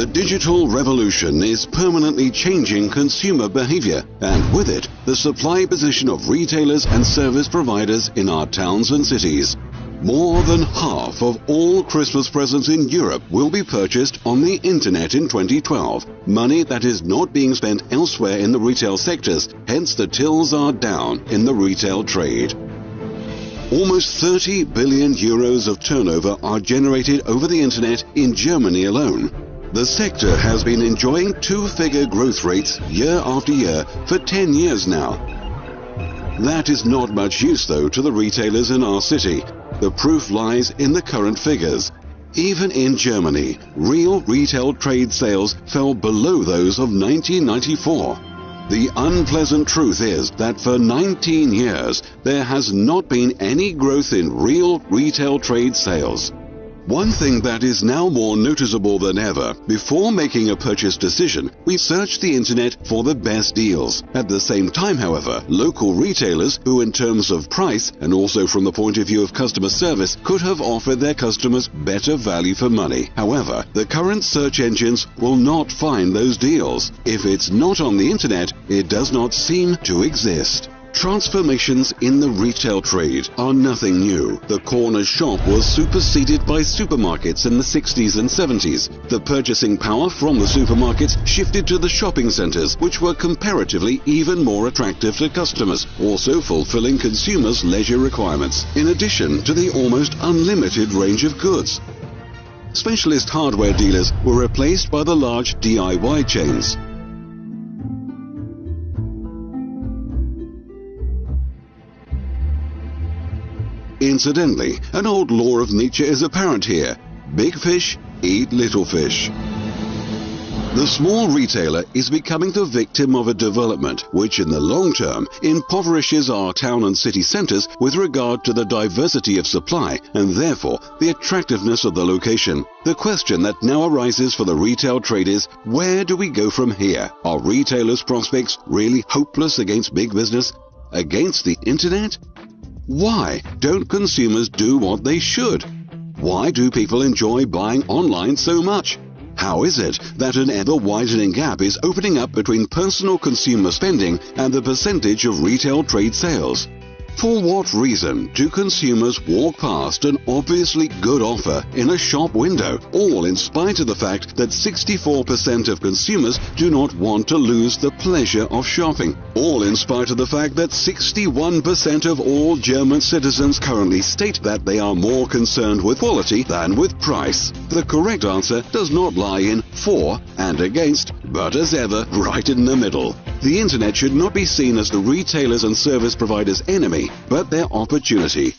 The digital revolution is permanently changing consumer behavior, and with it, the supply position of retailers and service providers in our towns and cities. More than half of all Christmas presents in Europe will be purchased on the internet in 2012. Money that is not being spent elsewhere in the retail sectors, hence the tills are down in the retail trade. Almost 30 billion euros of turnover are generated over the internet in Germany alone. The sector has been enjoying two-figure growth rates year after year for 10 years now. That is not much use, though, to the retailers in our city. The proof lies in the current figures. Even in Germany, real retail trade sales fell below those of 1994. The unpleasant truth is that for 19 years, there has not been any growth in real retail trade sales. One thing that is now more noticeable than ever: before making a purchase decision, we search the internet for the best deals. At the same time, however, local retailers, who in terms of price and also from the point of view of customer service, could have offered their customers better value for money. However, the current search engines will not find those deals. If it's not on the internet, it does not seem to exist. Transformations in the retail trade are nothing new. The corner shop was superseded by supermarkets in the 60s and 70s. The purchasing power from the supermarkets shifted to the shopping centers, which were comparatively even more attractive to customers, also fulfilling consumers' leisure requirements, in addition to the almost unlimited range of goods. Specialist hardware dealers were replaced by the large DIY chains. Incidentally, an old law of nature is apparent here: big fish eat little fish. The small retailer is becoming the victim of a development which in the long term impoverishes our town and city centers with regard to the diversity of supply and therefore the attractiveness of the location. The question that now arises for the retail trade is, where do we go from here? Are retailers' prospects really hopeless against big business? Against the internet? Why don't consumers do what they should? Why do people enjoy buying online so much? How is it that an ever-widening gap is opening up between personal consumer spending and the percentage of retail trade sales? For what reason do consumers walk past an obviously good offer in a shop window, all in spite of the fact that 64% of consumers do not want to lose the pleasure of shopping, all in spite of the fact that 61% of all German citizens currently state that they are more concerned with quality than with price? The correct answer does not lie in for and against, but as ever, right in the middle. The internet should not be seen as the retailers and service providers' enemy, but their opportunity.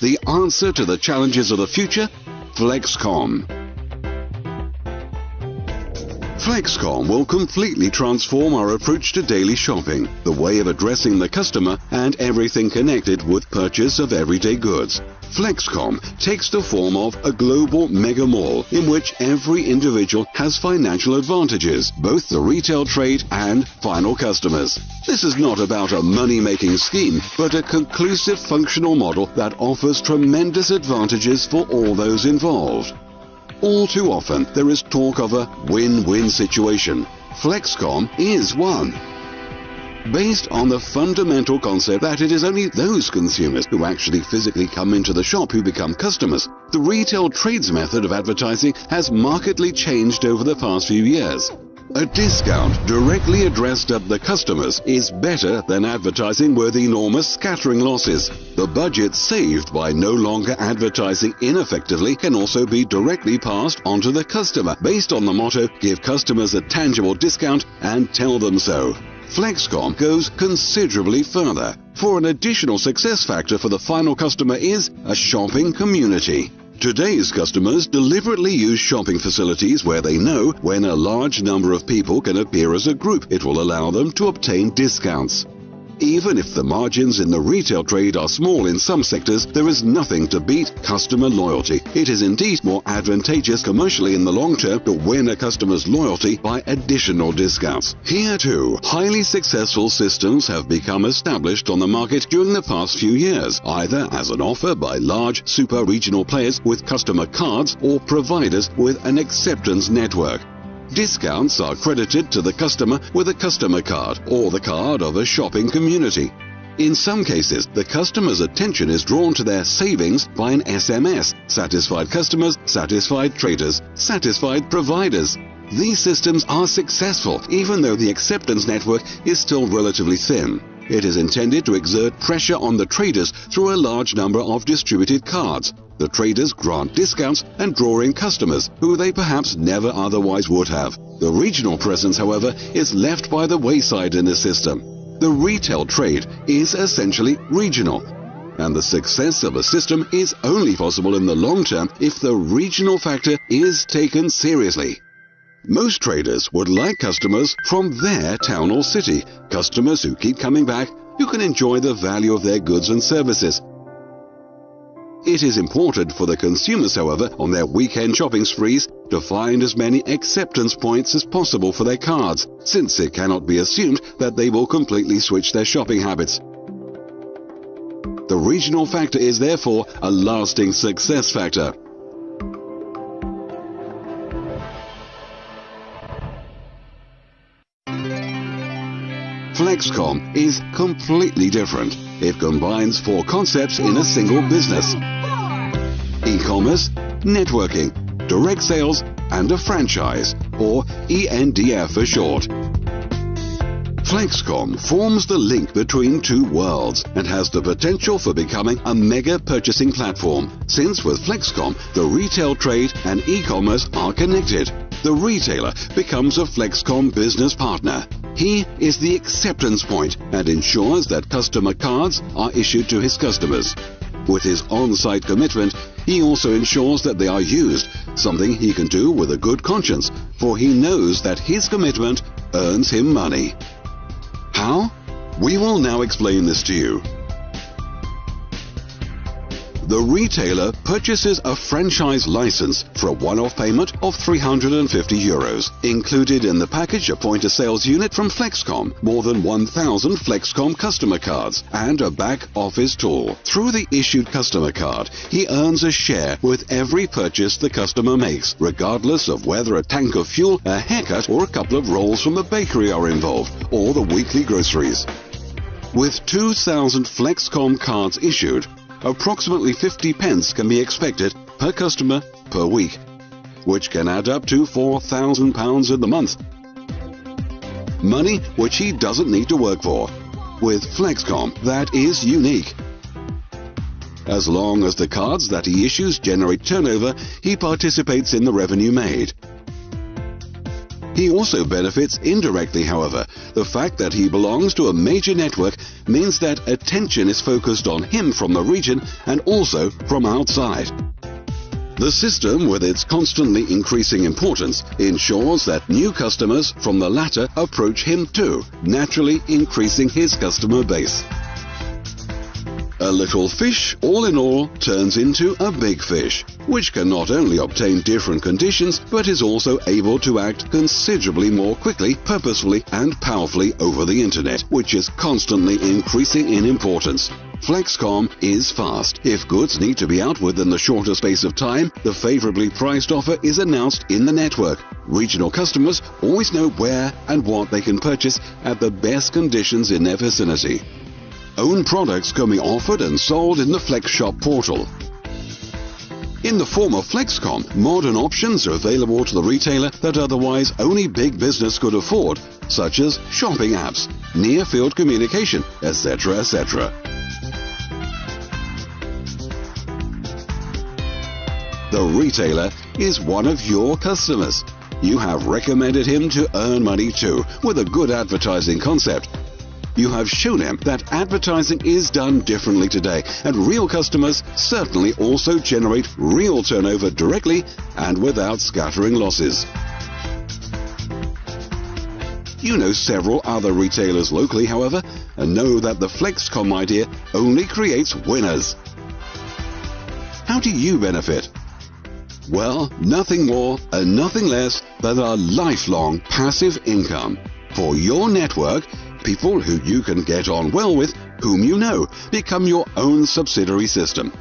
The answer to the challenges of the future? Flexkom. Flexkom will completely transform our approach to daily shopping, the way of addressing the customer, and everything connected with purchase of everyday goods. Flexkom takes the form of a global mega mall in which every individual has financial advantages, both the retail trade and final customers. This is not about a money-making scheme, but a conclusive functional model that offers tremendous advantages for all those involved. All too often, there is talk of a win-win situation. Flexkom is one. Based on the fundamental concept that it is only those consumers who actually physically come into the shop who become customers, the retail trade's method of advertising has markedly changed over the past few years. A discount directly addressed at the customers is better than advertising with enormous scattering losses. The budget saved by no longer advertising ineffectively can also be directly passed on to the customer based on the motto, give customers a tangible discount and tell them so. Flexkom goes considerably further, for an additional success factor for the final customer is a shopping community. Today's customers deliberately use shopping facilities where they know when a large number of people can appear as a group, it will allow them to obtain discounts. Even if the margins in the retail trade are small in some sectors, there is nothing to beat customer loyalty. It is indeed more advantageous commercially in the long term to win a customer's loyalty by additional discounts. Here too, highly successful systems have become established on the market during the past few years, either as an offer by large super regional players with customer cards or providers with an acceptance network. Discounts are credited to the customer with a customer card or the card of a shopping community. In some cases, the customer's attention is drawn to their savings by an SMS. Satisfied customers, satisfied traders, satisfied providers. These systems are successful even though the acceptance network is still relatively thin. It is intended to exert pressure on the traders through a large number of distributed cards. The traders grant discounts and draw in customers who they perhaps never otherwise would have. The regional presence, however, is left by the wayside in the system. The retail trade is essentially regional, and the success of a system is only possible in the long term if the regional factor is taken seriously. Most traders would like customers from their town or city, customers who keep coming back, who can enjoy the value of their goods and services. It is important for the consumers, however, on their weekend shopping sprees to find as many acceptance points as possible for their cards, since it cannot be assumed that they will completely switch their shopping habits. The regional factor is therefore a lasting success factor. Flexkom is completely different. It combines 4 concepts in a single business: e-commerce, networking, direct sales, and a franchise, or ENDF for short. Flexkom forms the link between 2 worlds and has the potential for becoming a mega purchasing platform, since with Flexkom, the retail trade and e-commerce are connected. The retailer becomes a Flexkom business partner. He is the acceptance point and ensures that customer cards are issued to his customers. With his on-site commitment, he also ensures that they are used, something he can do with a good conscience, for he knows that his commitment earns him money. How? We will now explain this to you. The retailer purchases a franchise license for a one-off payment of €350. Included in the package a point-of-sales unit from Flexkom, more than 1,000 Flexkom customer cards, and a back-office tool. Through the issued customer card, he earns a share with every purchase the customer makes, regardless of whether a tank of fuel, a haircut, or a couple of rolls from the bakery are involved, or the weekly groceries. With 2,000 Flexkom cards issued, approximately 50 pence can be expected per customer per week, which can add up to £4,000 in the month. Money which he doesn't need to work for. With Flexkom, that is unique. As long as the cards that he issues generate turnover, he participates in the revenue made. He also benefits indirectly, however. The fact that he belongs to a major network means that attention is focused on him from the region and also from outside. The system, with its constantly increasing importance, ensures that new customers from the latter approach him too, naturally increasing his customer base. A little fish, all in all, turns into a big fish, which can not only obtain different conditions, but is also able to act considerably more quickly, purposefully, and powerfully over the internet, which is constantly increasing in importance. Flexkom is fast. If goods need to be out within the shorter space of time, the favorably priced offer is announced in the network. Regional customers always know where and what they can purchase at the best conditions in their vicinity. Own products can be offered and sold in the FlexShop portal. In the form of Flexkom, modern options are available to the retailer that otherwise only big business could afford, such as shopping apps, near-field communication, etc., etc. The retailer is one of your customers. You have recommended him to earn money too, with a good advertising concept. You have shown him that advertising is done differently today, and real customers certainly also generate real turnover directly and without scattering losses. You know several other retailers locally, however, and know that the Flexkom idea only creates winners. How do you benefit? Well, nothing more and nothing less than a lifelong passive income. For your network, people who you can get on well with, whom you know, become your own subsidiary system.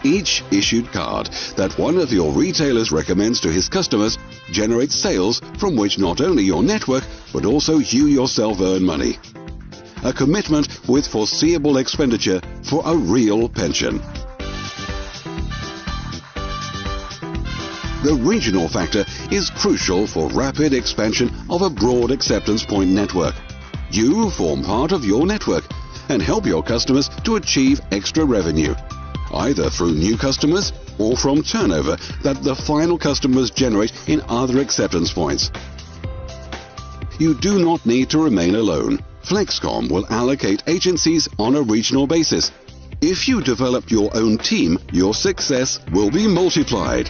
Each issued card that one of your retailers recommends to his customers generates sales from which not only your network, but also you yourself earn money. A commitment with foreseeable expenditure for a real pension. The regional factor is crucial for rapid expansion of a broad acceptance point network. You form part of your network and help your customers to achieve extra revenue, either through new customers or from turnover that the final customers generate in other acceptance points. You do not need to remain alone. Flexkom will allocate agencies on a regional basis. If you develop your own team, your success will be multiplied.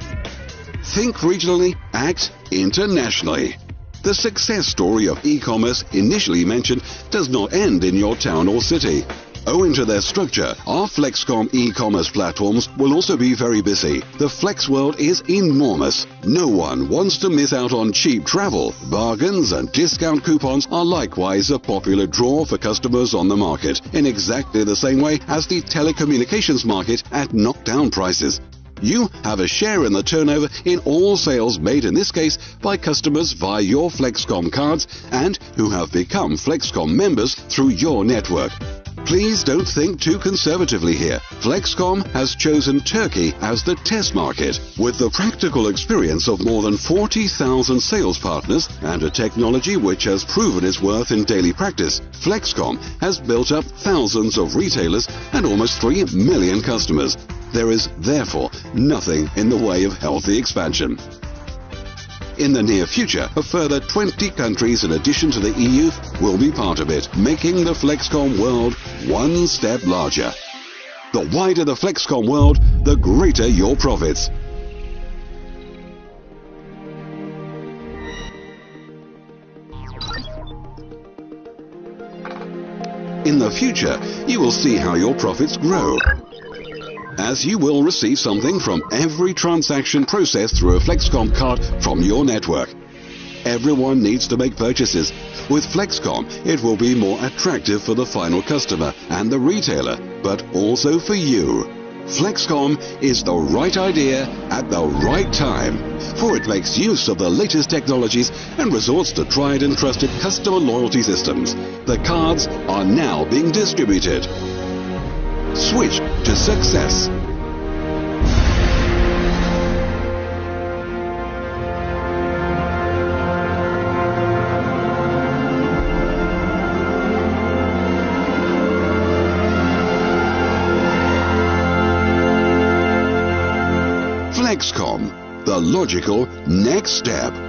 Think regionally, act internationally. The success story of e-commerce initially mentioned does not end in your town or city. Owing to their structure, our Flexkom e-commerce platforms will also be very busy. The Flex world is enormous. No one wants to miss out on cheap travel. Bargains and discount coupons are likewise a popular draw for customers on the market, in exactly the same way as the telecommunications market at knockdown prices. You have a share in the turnover in all sales made in this case by customers via your Flexkom cards and who have become Flexkom members through your network. Please don't think too conservatively here. Flexkom has chosen Turkey as the test market. With the practical experience of more than 40,000 sales partners and a technology which has proven its worth in daily practice, Flexkom has built up thousands of retailers and almost 3 million customers. There is therefore nothing in the way of healthy expansion. In the near future, a further 20 countries in addition to the EU will be part of it, making the Flexkom world one step larger. The wider the Flexkom world, the greater your profits. In the future, you will see how your profits grow, as you will receive something from every transaction processed through a Flexkom card from your network. Everyone needs to make purchases. With Flexkom, it will be more attractive for the final customer and the retailer, but also for you. Flexkom is the right idea at the right time, for it makes use of the latest technologies and resorts to tried and trusted customer loyalty systems. The cards are now being distributed. Switch to success. Flexkom, the logical next step.